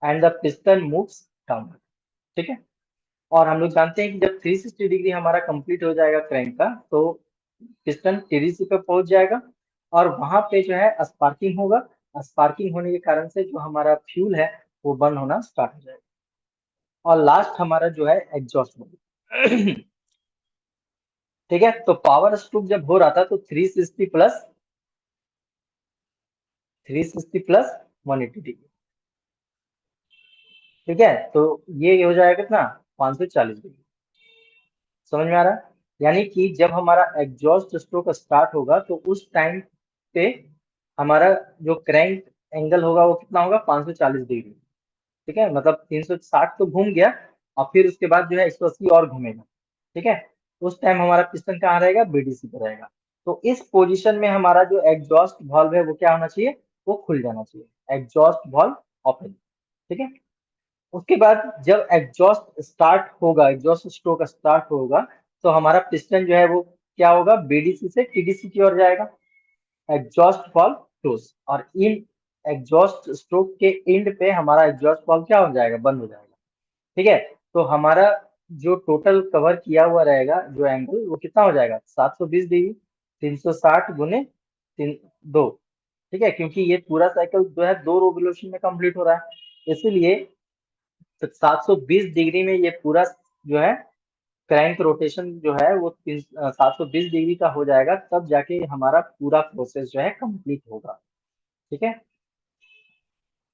and the piston moves down. ठीक है, और हम लोग जानते हैं कि जब 360 डिग्री हमारा कंप्लीट हो जाएगा क्रैंक का, तो पिस्टन टीडीसी पे पहुंच जाएगा, और वहां पे जो है स्पार्किंग होगा। स्पार्किंग होने के कारण से जो हमारा फ्यूल है वो बर्न होना स्टार्ट हो जाएगा। और लास्ट हमारा जो है एग्जॉस्ट बॉडी। ठीक है, तो पावर स्ट्रोक जब हो रहा था तो 360 प्लस 180 डिग्री। ठीक है, तो ये हो जाएगा कितना, 540 डिग्री। समझ में आ रहा है, यानी कि जब हमारा एग्जॉस्ट स्ट्रोक स्टार्ट होगा तो उस टाइम पे हमारा जो क्रैंक एंगल होगा वो कितना होगा, 540 डिग्री। ठीक है, मतलब 360 तो घूम गया, और फिर उसके बाद जो है 180 और घूमेगा। ठीक है, उस टाइम हमारा पिस्टन कहाँ रहेगा, बीडीसी पे रहेगा। तो इस पोजीशन में हमारा जो एग्जॉस्ट वाल्व है वो क्या होना चाहिए, वो खुल जाना चाहिए, एग्जॉस्ट वाल्व ओपन। ठीक है, उसके बाद जब एग्जॉस्ट स्टार्ट होगा, एग्जॉस्ट स्ट्रोक स्टार्ट होगा, तो हमारा पिस्टन जो है वो क्या होगा, बीडीसी से टीडीसी की ओर जाएगा, एग्जॉस्ट वाल्व क्लोज, और इन एग्जॉस्ट स्ट्रोक के एंड पे हमारा एग्जॉस्ट वाल्व क्या हो जाएगा, बंद हो जाएगा। ठीक है, तो हमारा जो टोटल कवर किया हुआ रहेगा जो एंगल वो कितना हो जाएगा, 720 डिग्री, 360 गुने तीन, दो। ठीक है, क्योंकि ये पूरा साइकिल जो है दो रोवोल्यूशन में कंप्लीट हो रहा है, इसीलिए तो 720 डिग्री में ये पूरा जो है क्रैंक रोटेशन जो है वो 720 डिग्री का हो जाएगा, तब जाके हमारा पूरा प्रोसेस जो है कंप्लीट होगा। ठीक है,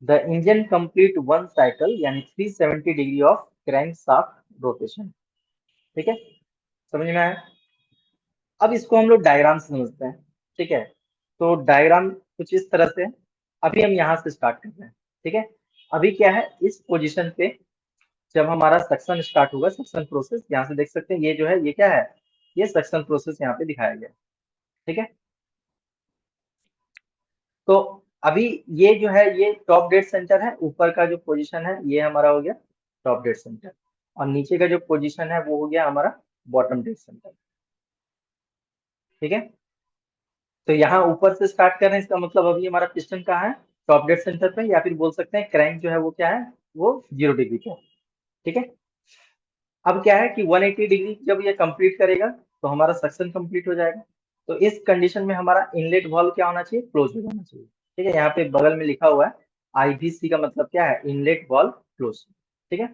the engine complete one cycle यानी 370 degree of crank shaft rotation. ठीक है, समझ में आया। अब इसको हम लोग डायग्राम से समझते हैं। ठीक है, तो डायग्राम कुछ इस तरह से है। अभी हम यहाँ से स्टार्ट कर रहे हैं। ठीक है, अभी क्या है, इस पोजीशन पे जब हमारा सक्शन स्टार्ट होगा, सक्शन प्रोसेस यहाँ से देख सकते हैं, ये जो है ये क्या है, ये सक्शन प्रोसेस यहाँ पे दिखाया गया है। ठीक है, तो अभी ये जो है ये टॉप डेड सेंटर है, ऊपर का जो पोजीशन है ये हमारा हो गया टॉप डेड सेंटर, और नीचे का जो पोजीशन है वो हो गया हमारा बॉटम डेड सेंटर। ठीक है, तो यहाँ ऊपर से स्टार्ट कर रहे हैं, इसका मतलब अभी हमारा पिस्टन कहाँ है, टॉप डेड सेंटर पे, या फिर बोल सकते हैं क्रैंक जो है वो क्या है, वो 0 डिग्री पे है। ठीक है, अब क्या है कि 180 डिग्री जब ये कंप्लीट करेगा तो हमारा सक्शन कंप्लीट हो जाएगा। तो इस कंडीशन में हमारा इनलेट वाल्व क्या होना चाहिए, क्लोज हो जाना चाहिए। ठीक है, यहाँ पे बगल में लिखा हुआ है आईवीसी का मतलब क्या है, इनलेट वाल्व क्लोज। ठीक है,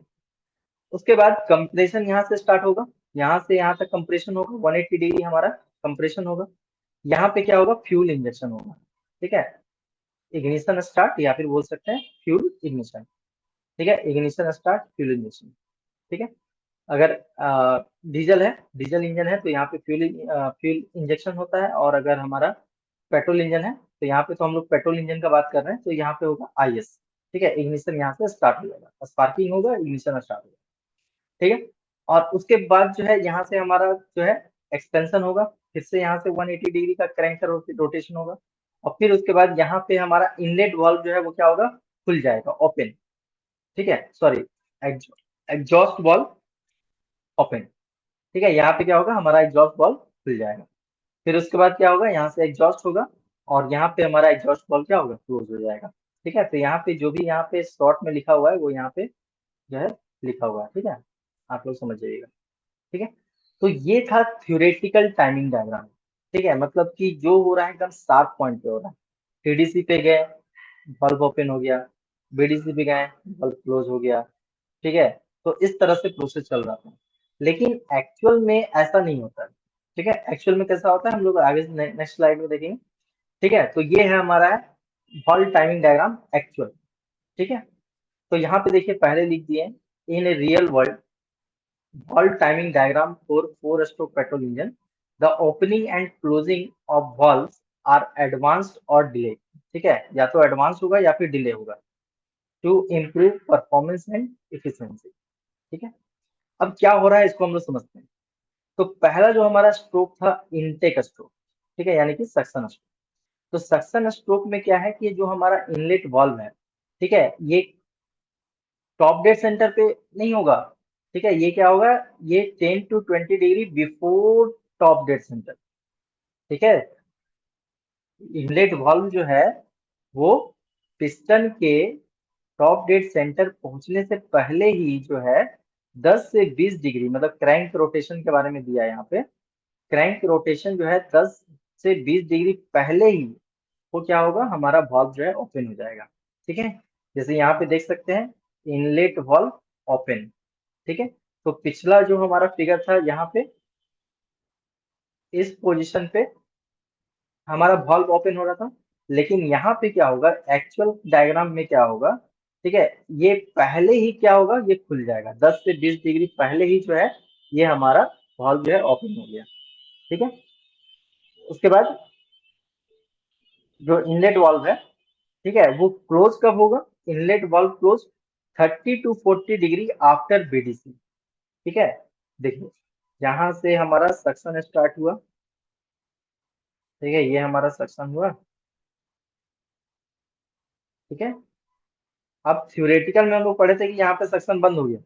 उसके बाद कंप्रेशन यहाँ से स्टार्ट होगा, यहाँ से यहाँ तक कंप्रेशन होगा, 180 डिग्री हमारा कंप्रेशन होगा। यहाँ पे क्या होगा, फ्यूल इंजेक्शन होगा। ठीक है, इग्निशन स्टार्ट या फिर बोल सकते हैं फ्यूल इग्निशन। ठीक है, इग्निशन स्टार्ट फ्यूल इंजेक्शन। ठीक है, अगर डीजल है, डीजल इंजन है, तो यहाँ पे फ्यूल इंजेक्शन होता है, और अगर हमारा पेट्रोल इंजन है तो यहाँ पे, तो हम लोग पेट्रोल इंजन का बात कर रहे हैं, तो यहाँ पे होगा आईएस। ठीक है, इग्निशन यहाँ से स्टार्ट हो जाएगा, स्पार्किंग होगा, इग्निशन स्टार्ट होगा। ठीक है, और उसके बाद जो है यहाँ से हमारा जो है एक्सपेंशन होगा, फिर से यहाँ से 180 डिग्री का क्रैंक का रोटेशन होगा, और फिर उसके बाद यहाँ पे हमारा इनलेट वाल्व जो है वो क्या होगा, खुल जाएगा, ओपन। ठीक है, सॉरी, एग्जॉस्ट वाल्व ओपन। ठीक है, यहाँ पे क्या होगा, हमारा एग्जॉस्ट वाल्व खुल जाएगा। फिर उसके बाद क्या होगा, यहाँ से एग्जॉस्ट होगा, और यहाँ पे हमारा एग्जॉस्ट वाल्व क्या होगा, क्लोज हो जाएगा। ठीक है, तो यहाँ पे जो भी यहाँ पे शॉर्ट में लिखा हुआ है वो यहाँ पे जो है लिखा हुआ है। ठीक है, आप लोग समझ जाइएगा। ठीक है, तो ये था थ्योरेटिकल टाइमिंग डायग्राम। ठीक है, मतलब कि जो हो रहा है एकदम शार्प पॉइंट पे हो रहा है। टीडीसी पे गए, बल्ब ओपन हो गया, बीडीसी पे गए, बल्ब क्लोज हो गया। ठीक है, तो इस तरह से प्रोसेस चल रहा था, लेकिन एक्चुअल में ऐसा नहीं होता है। ठीक है, एक्चुअल में कैसा होता है, हम लोग आगे नेक्स्ट स्लाइड में देखेंगे। ठीक है, तो ये है हमारा हॉल टाइमिंग डायग्राम एक्चुअल। ठीक है, तो यहाँ पे देखिए पहले लिख दिए, in a real world valve timing diagram for four-stroke petrol engine, the opening and closing of valves are advanced or delayed। ठीक है, या तो एडवांस होगा या फिर डिले होगा, to improve performance and efficiency. ठीक है, अब क्या हो रहा है इसको हम लोग समझते हैं। तो पहला जो हमारा स्ट्रोक था, इनटेक स्ट्रोक। ठीक है, यानी कि सक्शन स्ट्रोक। तो सक्शन स्ट्रोक में क्या है कि जो हमारा इनलेट वाल्व है, ठीक है, ये टॉप डेड सेंटर पे नहीं होगा। ठीक है, ये क्या होगा, ये 10 to 20 degree before top dead centre. ठीक है, इनलेट वाल्व जो है वो पिस्टन के टॉप डेड सेंटर पहुंचने से पहले ही जो है 10 से 20 डिग्री, मतलब क्रैंक रोटेशन के बारे में दिया है यहाँ पे। क्रैंक रोटेशन जो है 10 से 20 डिग्री पहले ही वो क्या होगा, हमारा वाल्व जो है ओपन हो जाएगा। ठीक है, जैसे यहाँ पे देख सकते हैं, इनलेट वाल्व ओपन। ठीक है, तो पिछला जो हमारा फिगर था यहाँ पे, इस पोजीशन पे हमारा वाल्व ओपन हो रहा था, लेकिन यहाँ पे क्या होगा, एक्चुअल डायग्राम में क्या होगा, ठीक है, ये पहले ही क्या होगा, ये खुल जाएगा 10 से 20 डिग्री पहले ही जो है ये हमारा वाल्व जो है ओपन हो गया। ठीक है, उसके बाद जो इनलेट वाल्व है, ठीक है, वो क्लोज कब होगा, inlet valve close 30 to 40 degree after BDC. ठीक है, देखिए यहाँ से हमारा सक्शन स्टार्ट हुआ। ठीक है, ये हमारा सक्शन हुआ। ठीक है, अब थ्योरेटिकल में हम लोग पढ़े थे कि यहाँ पे सक्शन बंद हो गया,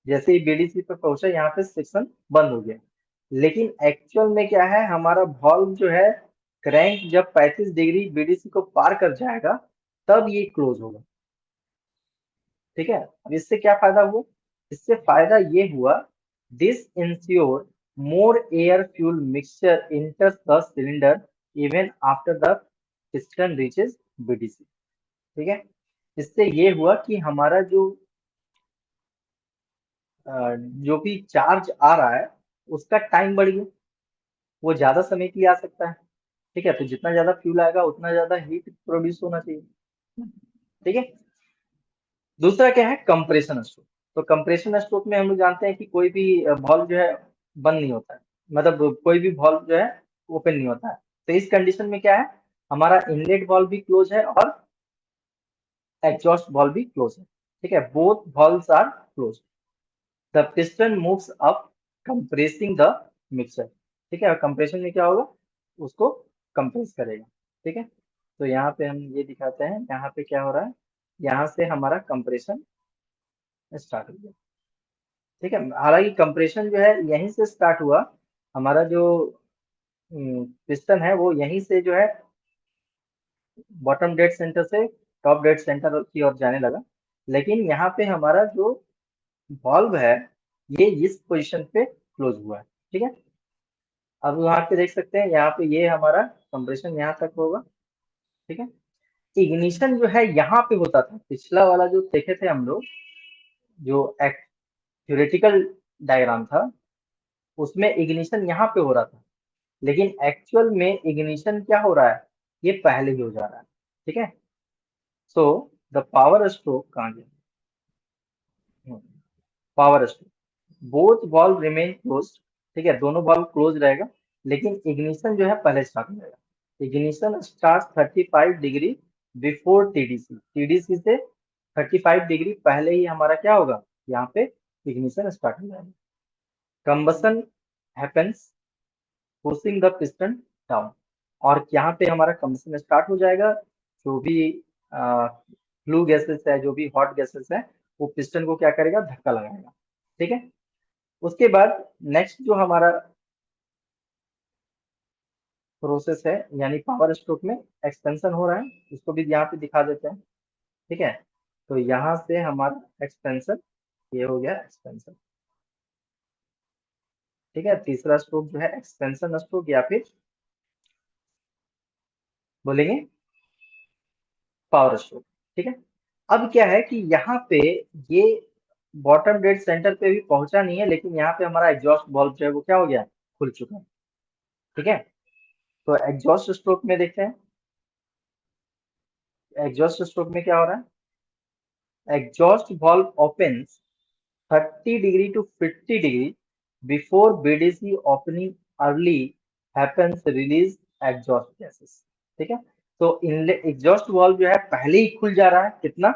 जैसे ही बीडीसी पे पहुंचा यहाँ पे सेक्शन बंद हो गया। लेकिन एक्चुअल में क्या है, हमारा वॉल्व जो है क्रैंक जब 35 डिग्री बीडीसी को पार कर जाएगा तब ये क्लोज होगा। ठीक है, अब इससे क्या फायदा हुआ, इससे फायदा ये हुआ, this ensure more air fuel mixture इंटर्स the cylinder even after the piston reaches BDC. ठीक है, इससे ये हुआ कि हमारा जो भी चार्ज आ रहा है उसका टाइम बढ़ गया, वो ज्यादा समय के लिए आ सकता है। ठीक है, तो जितना ज्यादा फ्यूल आएगा उतना ज्यादा हीट प्रोड्यूस होना चाहिए। ठीक है, दूसरा क्या है, कंप्रेशन स्ट्रोक। तो कंप्रेशन स्ट्रोक में हम लोग जानते हैं कि कोई भी वॉल्व जो है बंद नहीं होता है, मतलब कोई भी वॉल्व जो है ओपन नहीं होता है। तो इस कंडीशन में क्या है, हमारा इनलेट वॉल्व भी क्लोज है और एग्जॉस्ट वॉल्व भी क्लोज है। ठीक है, both valves are close. The piston moves up compressing the mixture. ठीक है, और कंप्रेशन में क्या होगा, उसको कंप्रेस करेगा। ठीक है, तो यहाँ पे हम ये दिखाते हैं, यहाँ पे क्या हो रहा है, यहाँ से हमारा कंप्रेशन स्टार्ट हो गया। ठीक है, हालांकि कंप्रेशन जो है यहीं से स्टार्ट हुआ, हमारा जो पिस्टन है वो यहीं से जो है बॉटम डेड सेंटर से टॉप डेड सेंटर की ओर जाने लगा, लेकिन यहाँ पे हमारा जो वॉल्व है ये इस पोजीशन पे क्लोज हुआ है। ठीक है, अब वहां पे देख सकते हैं यहाँ पे ये हमारा कंप्रेशन यहाँ तक होगा। ठीक है, इग्निशन जो है यहाँ पे होता था, पिछला वाला जो देखे थे हम लोग, जो थ्योरेटिकल डायग्राम था उसमें इग्निशन यहाँ पे हो रहा था, लेकिन एक्चुअल में इग्निशन क्या हो रहा है, ये पहले ही हो जा रहा है। ठीक है, सो द पावर स्ट्रोक कहाँ गया, power stroke, both valve remain close. ठीक है, दोनों वॉल्व क्लोज रहेगा, लेकिन इग्निशन जो है पहले स्टार्ट हो जाएगा। Ignition start 35 degree before TDC, TDC से 35 डिग्री पहले ही हमारा क्या होगा, यहाँ पे इग्निशन स्टार्ट हो जाएगा। Combustion happens pushing the piston down, और यहाँ पे हमारा कंबसन स्टार्ट हो जाएगा। जो भी फ्लू गैसेस है, जो भी हॉट गैसेस है, वो पिस्टन को क्या करेगा, धक्का लगाएगा। ठीक है, उसके बाद नेक्स्ट जो हमारा प्रोसेस है, यानी पावर स्ट्रोक में एक्सपेंशन हो रहा है, उसको भी यहाँ पे दिखा देते हैं। ठीक है, तो यहाँ से हमारा एक्सपेंशन, ये हो गया एक्सपेंशन। ठीक है, तीसरा स्ट्रोक जो है एक्सपेंशन स्ट्रोक, या फिर बोलेंगे पावर स्ट्रोक। ठीक है, अब क्या है कि यहाँ पे ये बॉटम डेड सेंटर पे भी पहुंचा नहीं है, लेकिन यहाँ पे हमारा एग्जॉस्ट वाल्व जो है वो क्या हो गया, खुल चुका है। ठीक है, तो एग्जॉस्ट स्ट्रोक में देखते हैं, एग्जॉस्ट स्ट्रोक में क्या हो रहा है, exhaust valve opens 30 degree to 50 degree before BDC opening early happens release exhaust gases। ठीक है, तो इनलेट एग्जॉस्ट वाल्व जो है पहले ही खुल जा रहा है, कितना,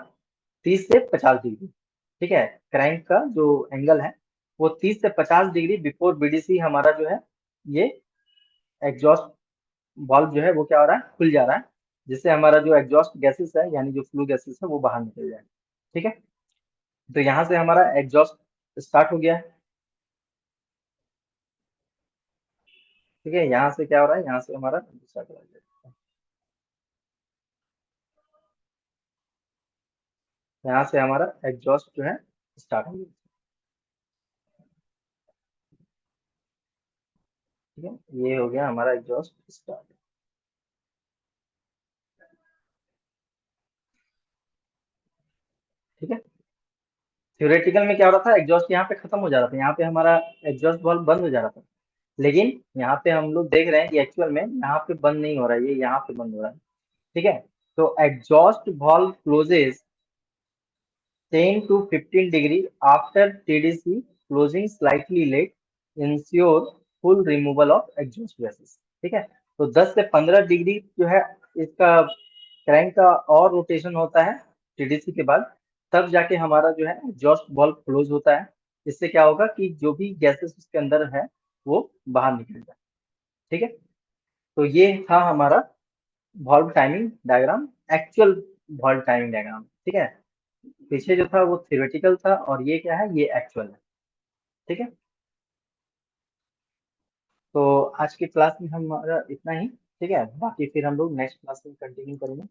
30 से 50 डिग्री। ठीक है, क्रैंक का जो एंगल है वो 30 से 50 डिग्री बिफोर बीडीसी हमारा जो है, ये एग्जॉस्ट वाल्व जो है वो क्या हो रहा है, खुल जा रहा है, जिससे हमारा जो एग्जॉस्ट गैसेस है, यानी जो फ्लू गैसेस है, वो बाहर निकल जाएगा। ठीक है, तो यहाँ से हमारा एग्जॉस्ट स्टार्ट हो गया है। ठीक है, यहाँ से क्या हो रहा है, यहाँ से हमारा दूसरा कलर जाएगा। यहाँ से हमारा एग्जॉस्ट जो है स्टार्ट हो गया। ठीक है, ये हो गया हमारा एग्जॉस्ट स्टार्ट। ठीक है, थ्योरेटिकल में क्या हो रहा था, एग्जॉस्ट यहाँ पे खत्म हो जा रहा था, यहाँ पे हमारा एग्जॉस्ट वाल्व बंद हो जा रहा था, लेकिन यहाँ पे हम लोग देख रहे हैं कि एक्चुअल में यहाँ पे बंद नहीं हो रहा है, ये यहाँ पे बंद हो रहा है। ठीक है, तो exhaust valve closes 10 to 15 degree after TDC closing slightly late, ensure full removal of exhaust gases. ठीक है, तो 10 से 15 डिग्री जो है इसका क्रैंक का और रोटेशन होता है टीडीसी के बाद, तब जाके हमारा जो है एग्जॉस्ट वाल्व क्लोज होता है। इससे क्या होगा कि जो भी गैसेस उसके अंदर है वो बाहर निकल जाए। ठीक है, तो ये था हमारा valve timing diagram, actual valve timing diagram. ठीक है, पीछे जो था वो थियोरेटिकल था, और ये क्या है, ये एक्चुअल है। ठीक है, तो आज की क्लास में हमारा इतना ही। ठीक है, बाकी फिर हम लोग नेक्स्ट क्लास में कंटिन्यू करेंगे।